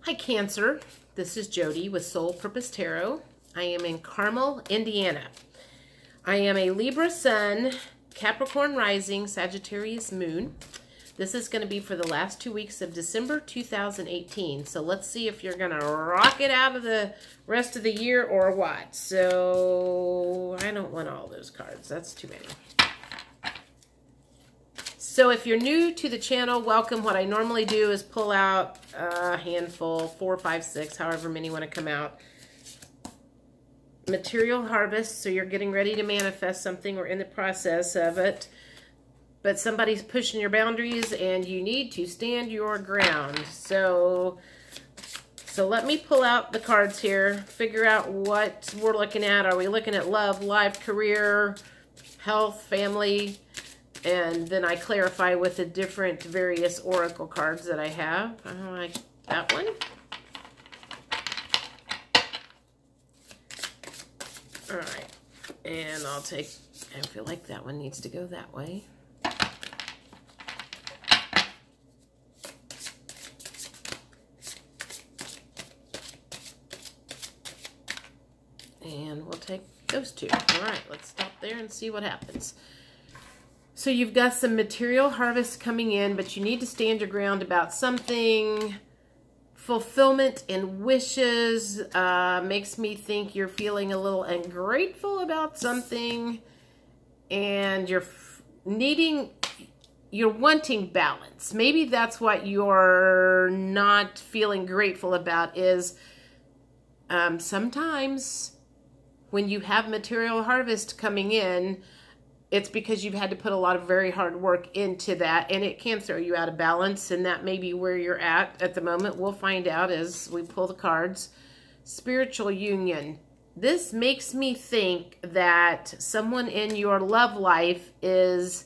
Hi Cancer, this is Jody with Soul Purpose Tarot. I am in Carmel, Indiana. I am a Libra Sun, Capricorn Rising, Sagittarius Moon. This is going to be for the last 2 weeks of December 2018. So let's see if you're going to rock it out of the rest of the year or what. So I don't want all those cards. That's too many. So if you're new to the channel, welcome. What I normally do is pull out a handful, 4, 5, 6, however many want to come out. Material harvest, so you're getting ready to manifest something or in the process of it. But somebody's pushing your boundaries and you need to stand your ground. So let me pull out the cards here, figure out what we're looking at. Are we looking at love, life, career, health, family? And then I clarify with the different various oracle cards that I have. I like that one. All right. And I'll take, I feel like that one needs to go that way. And we'll take those two. All right, let's stop there and see what happens. So you've got some material harvest coming in, but you need to stand your ground about something. Fulfillment and wishes makes me think you're feeling a little ungrateful about something, and you're wanting balance. Maybe that's what you're not feeling grateful about is sometimes when you have material harvest coming in, it's because you've had to put a lot of very hard work into that, and it can throw you out of balance, and that may be where you're at the moment. We'll find out as we pull the cards. Spiritual union. This makes me think that someone in your love life is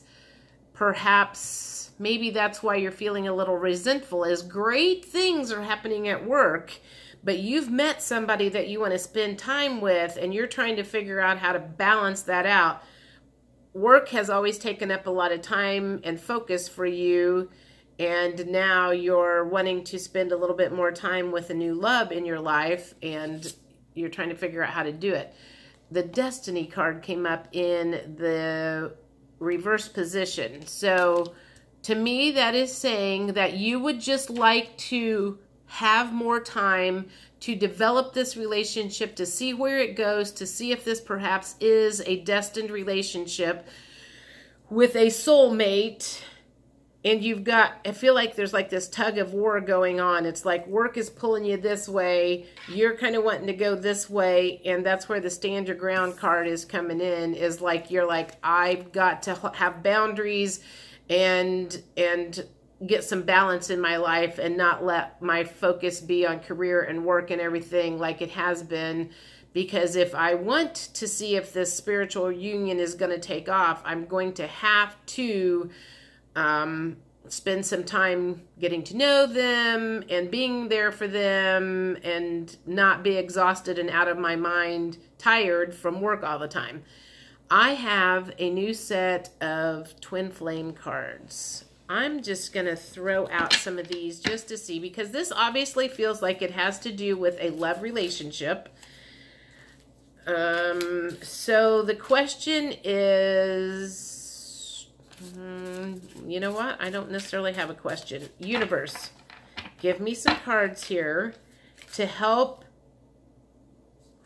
perhaps, maybe that's why you're feeling a little resentful, is great things are happening at work, but you've met somebody that you want to spend time with, and you're trying to figure out how to balance that out. Work has always taken up a lot of time and focus for you, and now you're wanting to spend a little bit more time with a new love in your life, and you're trying to figure out how to do it. The Destiny card came up in the reverse position. So to me, that is saying that you would just like to have more time to develop this relationship, to see where it goes, to see if this perhaps is a destined relationship with a soulmate. And you've got, I feel like there's like this tug of war going on. It's like work is pulling you this way. You're kind of wanting to go this way. And that's where the stand your ground card is coming in, is like, you're like, I've got to have boundaries and get some balance in my life and not let my focus be on career and work and everything like it has been. Because if I want to see if this spiritual union is going to take off, I'm going to have to spend some time getting to know them and being there for them and not be exhausted and out of my mind, tired from work all the time. I have a new set of Twin Flame cards. I'm just going to throw out some of these just to see, because this obviously feels like it has to do with a love relationship. So the question is, you know what? I don't necessarily have a question. Universe, give me some cards here to help.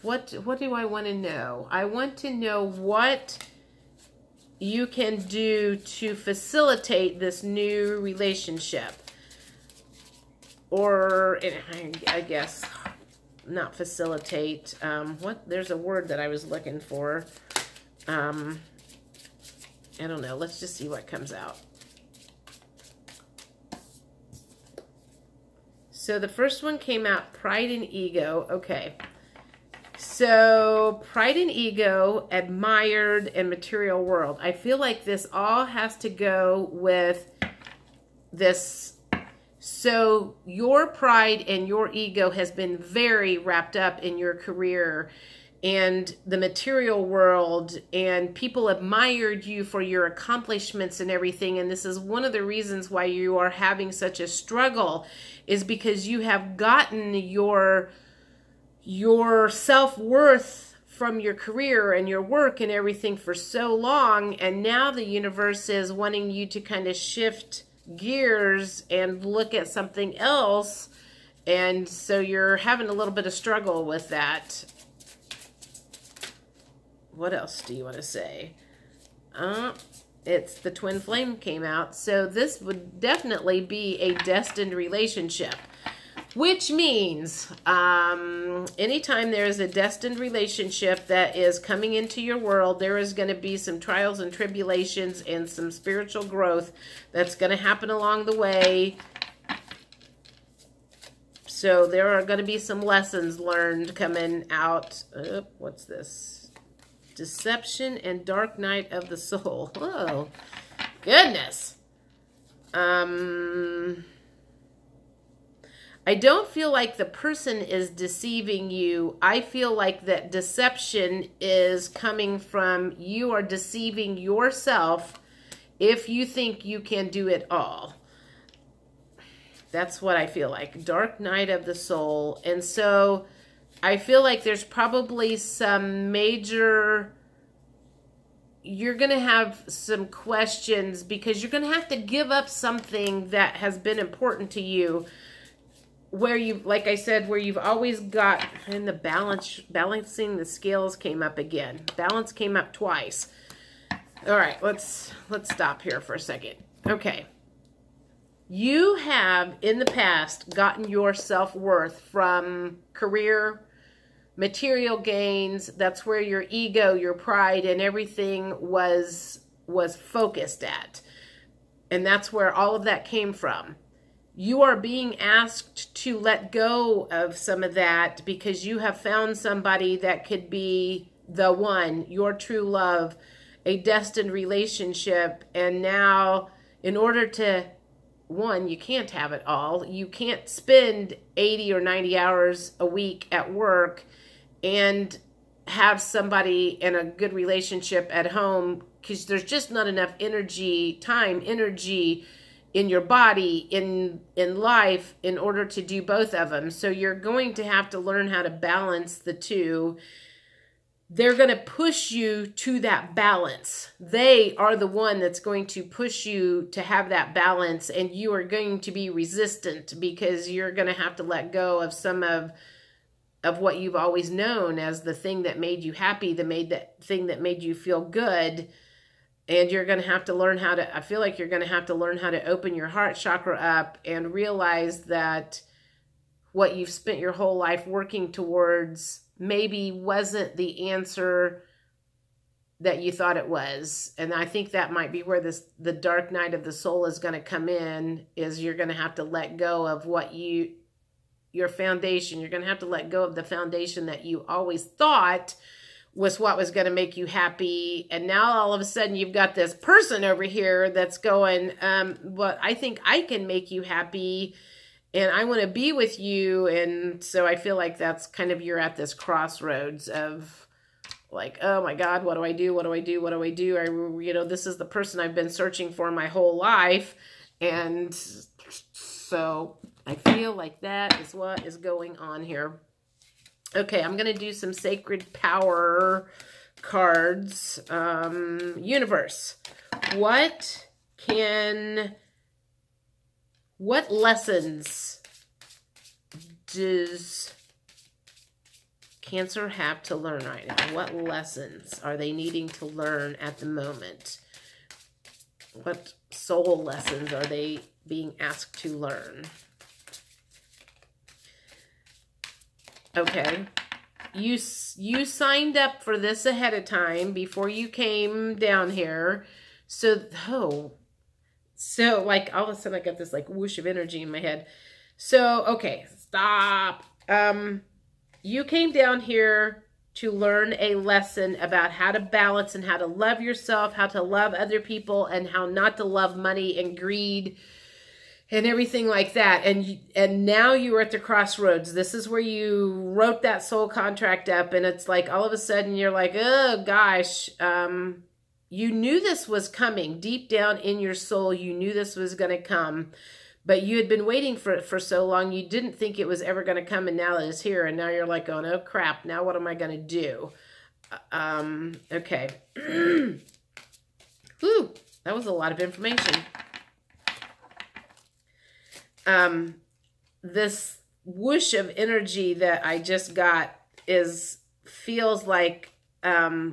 What do I want to know? I want to know what you can do to facilitate this new relationship. Or, I guess, not facilitate. There's a word that I was looking for. I don't know. Let's just see what comes out. So the first one came out, Pride and Ego. Okay. So, pride and ego, admired, and material world. I feel like this all has to go with this. So, your pride and your ego has been very wrapped up in your career and the material world, and people admired you for your accomplishments and everything. And this is one of the reasons why you are having such a struggle, is because you have gotten your self-worth from your career and your work and everything for so long. And now the universe is wanting you to kind of shift gears and look at something else. And so you're having a little bit of struggle with that. What else do you want to say? It's the twin flame came out. So this would definitely be a destined relationship, which means anytime there is a destined relationship that is coming into your world, there is going to be some trials and tribulations and some spiritual growth that's going to happen along the way. So there are going to be some lessons learned coming out. What's this? Deception and dark night of the soul. Oh, goodness. I don't feel like the person is deceiving you. I feel like that deception is coming from you are deceiving yourself if you think you can do it all. That's what I feel like. Dark night of the soul. And so I feel like there's probably some major, you're going to have some questions because you're going to have to give up something that has been important to you, where you, like I said, where you've always got, and the balancing the scales came up again. Balance came up twice. All right, let's stop here for a second. Okay. You have in the past gotten your self-worth from career, material gains. That's where your ego, your pride, and everything was focused at. And that's where all of that came from. You are being asked to let go of some of that because you have found somebody that could be the one, your true love, a destined relationship. And now, in order to, one, you can't have it all. You can't spend 80 or 90 hours a week at work and have somebody in a good relationship at home, because there's just not enough energy in your body, in life, in order to do both of them. So you're going to have to learn how to balance the two. They're going to push you to that balance. They are the one that's going to push you to have that balance, and you are going to be resistant because you're going to have to let go of some of what you've always known as the thing that made you happy, the thing that made you feel good. And you're going to have to learn how to, I feel like you're going to have to learn how to open your heart chakra up and realize that what you've spent your whole life working towards maybe wasn't the answer that you thought it was. And I think that might be where the dark night of the soul is going to come in, is you're going to have to let go of what your foundation. You're going to have to let go of the foundation that you always thought was what was going to make you happy. And now all of a sudden you've got this person over here that's going, well, I think I can make you happy and I want to be with you. And so I feel like that's kind of, you're at this crossroads of like, oh my God, what do I do? What do I do? What do I do? This is the person I've been searching for my whole life. And so I feel like that is what is going on here. Okay, I'm going to do some sacred power cards. Universe, what lessons does Cancer have to learn right now? What lessons are they needing to learn at the moment? What soul lessons are they being asked to learn? Okay, you signed up for this ahead of time before you came down here. So like all of a sudden I got this like whoosh of energy in my head. So, okay, stop. You came down here to learn a lesson about how to balance and how to love yourself, how to love other people, and how not to love money and greed and everything like that. And now you are at the crossroads. This is where you wrote that soul contract up, and it's like all of a sudden you're like, oh gosh, you knew this was coming. Deep down in your soul, you knew this was going to come, but you had been waiting for it for so long, you didn't think it was ever going to come, and now that it's here, and now you're like, oh no, crap, now what am I going to do? Okay. Whew, that was a lot of information. This whoosh of energy that I just got feels like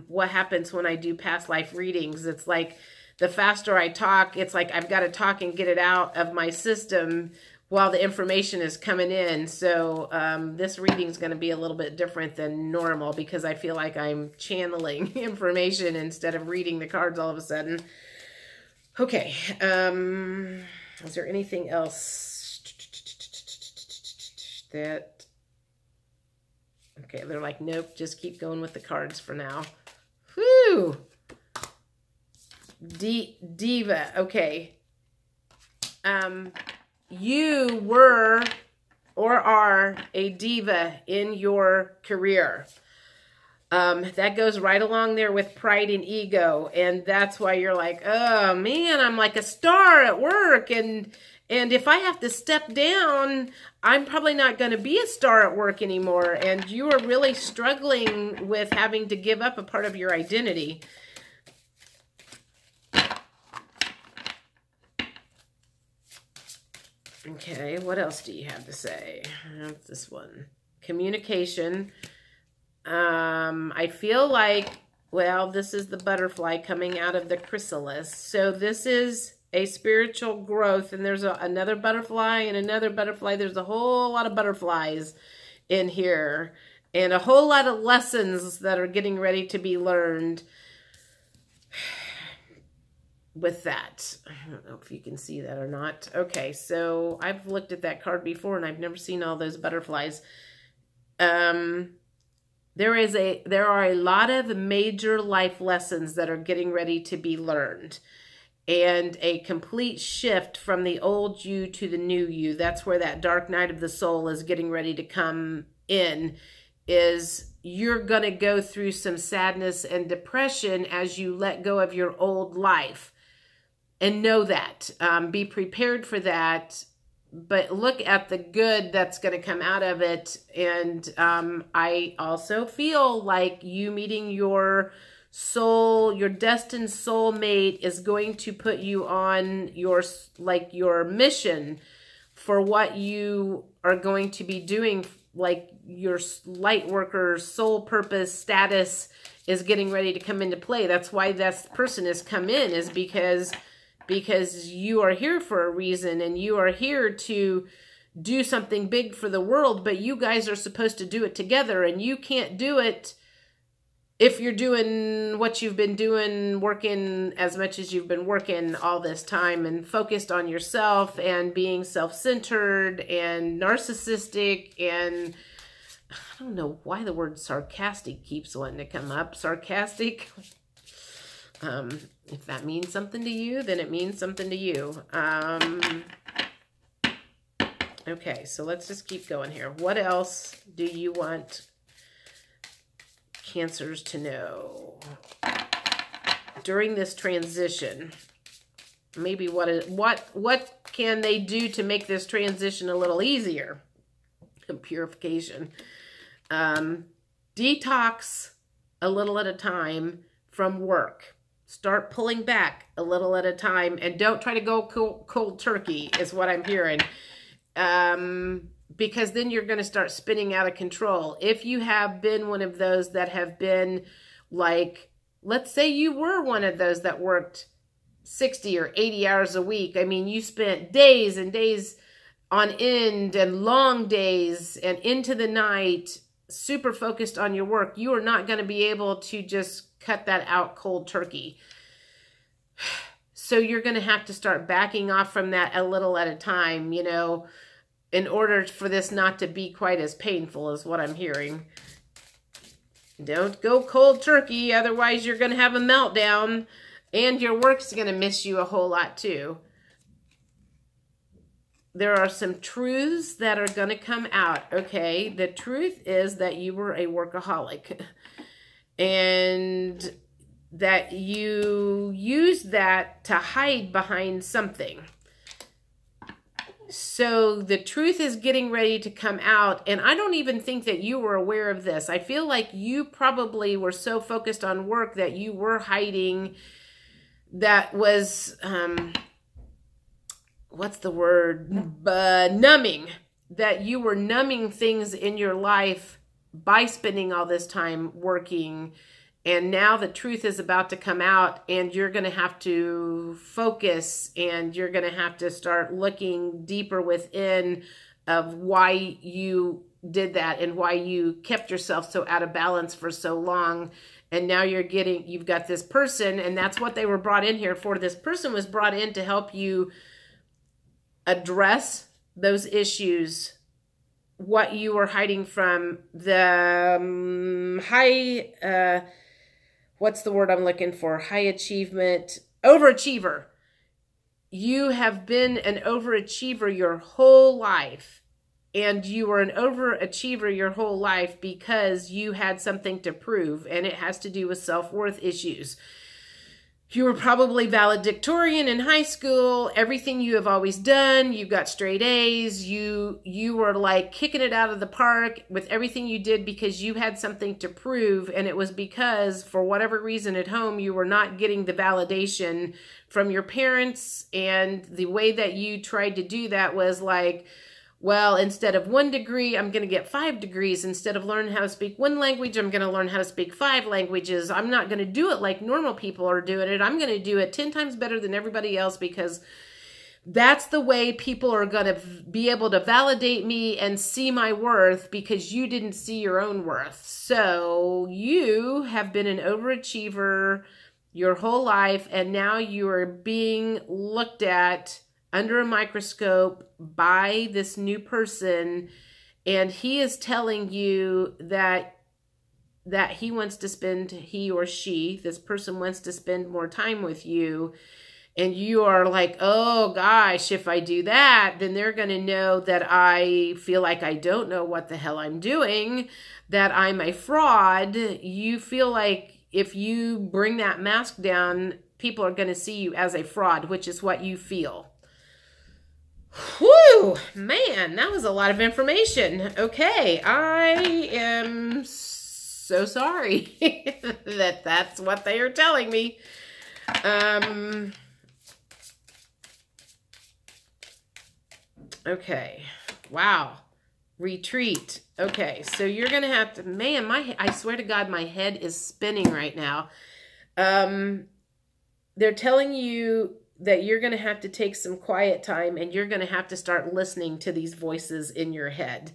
what happens when I do past life readings. It's like the faster I talk, it's like I've got to talk and get it out of my system while the information is coming in. So this reading is going to be a little bit different than normal because I feel like I'm channeling information instead of reading the cards all of a sudden. Okay. Is there anything else that... Okay, they're like, nope, just keep going with the cards for now. Whew! Diva, okay. You were or are a diva in your career. That goes right along there with pride and ego. And that's why you're like, oh man, I'm like a star at work. And if I have to step down, I'm probably not going to be a star at work anymore. And you are really struggling with having to give up a part of your identity. Okay, what else do you have to say? This one. Communication. I feel like, well, this is the butterfly coming out of the chrysalis. So this is a spiritual growth, and there's another butterfly and another butterfly. There's a whole lot of butterflies in here, and a whole lot of lessons that are getting ready to be learned with that. I don't know if you can see that or not. Okay, so I've looked at that card before, and I've never seen all those butterflies. There are a lot of major life lessons that are getting ready to be learned, and a complete shift from the old you to the new you. That's where that dark night of the soul is getting ready to come in. Is you're going to go through some sadness and depression as you let go of your old life, and know that. Be prepared for that. But look at the good that's going to come out of it. And I also feel like you meeting your soul, your destined soulmate, is going to put you on your mission for what you are going to be doing. Like your light worker soul purpose status is getting ready to come into play. That's why that person has come in, is because you are here for a reason, and you are here to do something big for the world, but you guys are supposed to do it together, and you can't do it if you're doing what you've been doing, working as much as you've been working all this time and focused on yourself and being self-centered and narcissistic. And I don't know why the word sarcastic keeps wanting to come up. Sarcastic. If that means something to you, then it means something to you. Okay, so let's just keep going here. What else do you want Cancers to know during this transition? Maybe what can they do to make this transition a little easier? Purification. Detox a little at a time from work. Start pulling back a little at a time, and don't try to go cold turkey is what I'm hearing. Because then you're going to start spinning out of control. If you have been one of those that have been like, let's say you were one of those that worked 60 or 80 hours a week. I mean, you spent days and days on end and long days and into the night, super focused on your work. You are not going to be able to just cut that out cold turkey. So you're going to have to start backing off from that a little at a time, you know, in order for this not to be quite as painful as what I'm hearing. Don't go cold turkey, otherwise you're going to have a meltdown, and your work's going to miss you a whole lot too. there are some truths that are going to come out, okay? The truth is that you were a workaholic and that you used that to hide behind something. So the truth is getting ready to come out, and I don't even think that you were aware of this. I feel like you probably were so focused on work that you were hiding. That was, what's the word? Numbing. That you were numbing things in your life by spending all this time working. And now the truth is about to come out, and you're going to have to focus, and you're going to have to start looking deeper within of why you did that and why you kept yourself so out of balance for so long. And now you've got this person, and that's what they were brought in here for. This person was brought in to help you address those issues, what you were hiding from, the what's the word I'm looking for? High achievement, overachiever. You have been an overachiever your whole life. And you were an overachiever your whole life because you had something to prove. And it has to do with self-worth issues. You were probably valedictorian in high school. Everything you have always done, you got straight A's. You were like kicking it out of the park with everything you did because you had something to prove. And it was because for whatever reason at home, you were not getting the validation from your parents. And the way that you tried to do that was like, well, instead of 1 degree, I'm going to get 5 degrees. Instead of learning how to speak 1 language, I'm going to learn how to speak 5 languages. I'm not going to do it like normal people are doing it. I'm going to do it 10 times better than everybody else because that's the way people are going to be able to validate me and see my worth because you didn't see your own worth. So you have been an overachiever your whole life, and now you are being looked at under a microscope by this new person, and he is telling you that he wants to spend, he or she, this person wants to spend more time with you, and you are like, oh gosh, if I do that, then they're going to know that I feel like I don't know what the hell I'm doing, that I'm a fraud. You feel like if you bring that mask down, people are going to see you as a fraud, which is what you feel. Whew, man, that was a lot of information. Okay, I am so sorry that that's what they are telling me. Okay, wow, retreat. Okay, so you're going to have to, man, I swear to God, my head is spinning right now. They're telling you that you're going to have to take some quiet time, and you're going to have to start listening to these voices in your head.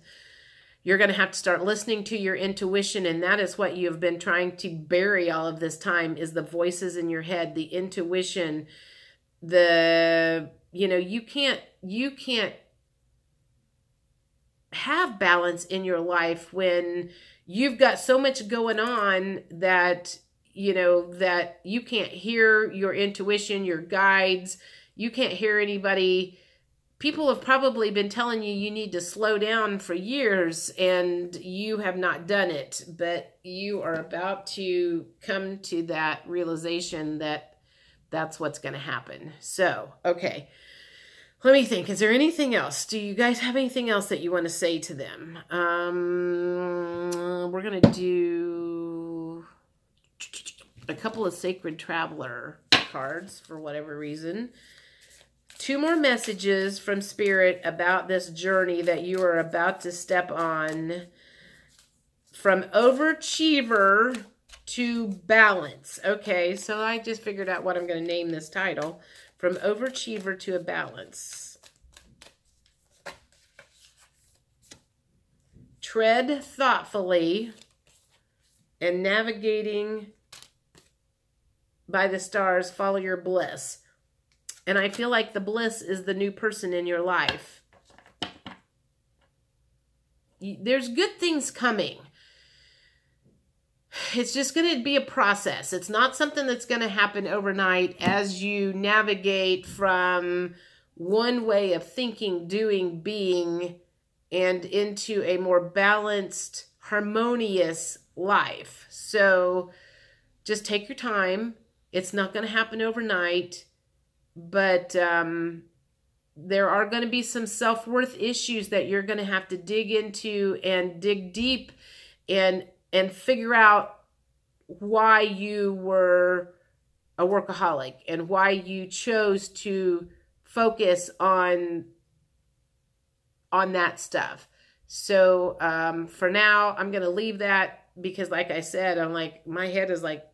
You're going to have to start listening to your intuition, and that is what you have been trying to bury all of this time, is the voices in your head, the intuition, you can't have balance in your life when you've got so much going on that that you can't hear your intuition, your guides. You can't hear anybody. People have probably been telling you you need to slow down for years, and you have not done it. But you are about to come to that realization that that's what's going to happen. So, okay. Let me think. Is there anything else? Do you guys have anything else that you want to say to them? We're going to do a couple of Sacred Traveler cards for whatever reason. 2 more messages from Spirit about this journey that you are about to step on. From overachiever to balance. Okay, so I just figured out what I'm going to name this title. From overachiever to a balance. Tread thoughtfully and navigating by the stars, follow your bliss. And I feel like the bliss is the new person in your life. There's good things coming. It's just going to be a process. It's not something that's going to happen overnight as you navigate from one way of thinking, doing, being, and into a more balanced, harmonious life. So just take your time. It's not going to happen overnight, but there are going to be some self-worth issues that you're going to have to dig into and dig deep and figure out why you were a workaholic and why you chose to focus on that stuff. So for now, I'm going to leave that because like I said, I'm like, my head is like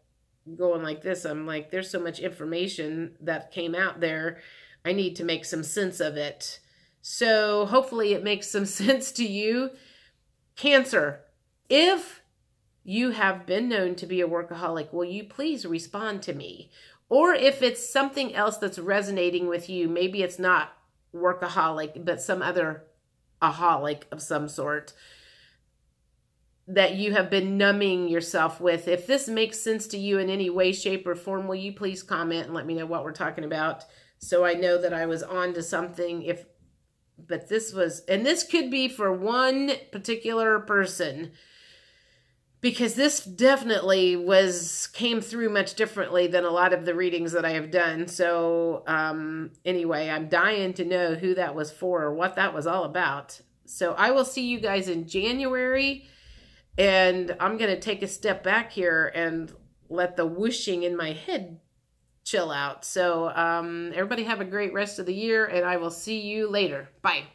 going like this. I'm like, there's so much information that came out there. I need to make some sense of it. So hopefully it makes some sense to you. Cancer, if you have been known to be a workaholic, will you please respond to me? Or if it's something else that's resonating with you, maybe it's not workaholic, but some other aholic of some sort that you have been numbing yourself with. If this makes sense to you in any way, shape, or form, will you please comment and let me know what we're talking about so I know that I was on to something. But this was, and this could be for one particular person, because this definitely came through much differently than a lot of the readings that I have done. So anyway, I'm dying to know who that was for or what that was all about. So I will see you guys in January, and I'm going to take a step back here and let the whooshing in my head chill out. So everybody have a great rest of the year, and I will see you later. Bye.